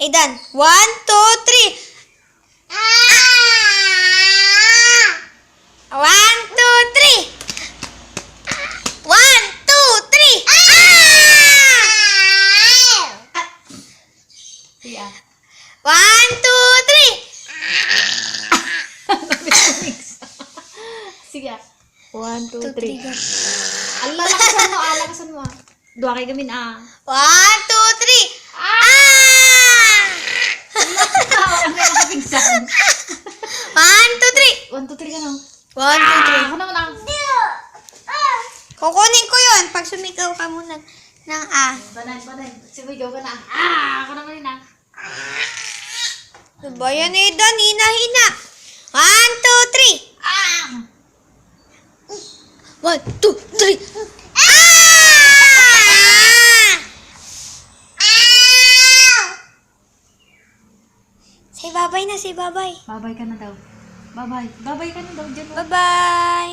Aidan, 1, 2, 3. 1, 2, 3. 1, 2, 3. Sige ah. 1, 2, 3. Sige ah. 1, 2, 3. 3. Allah, lakasan mo ah. Lakasan mo ah. Dua kay gamin ah. 1, 2, 3. Ang may nakapigsan. 1, 2, 3. 1, 2, 3 ka no? 1, 2, 3. Ako naman ah. Kukunin ko yun pag sumigaw ka muna ng Banay. Sumigaw ka na. Ako naman yun ah. Diba yan, Aidan? Hina-hina. 1, 2, 3. 1, 2, 3. Say bye-bye na, say bye-bye. Babay ka na daw. Babay. Babay ka na daw dyan. Bye-bye.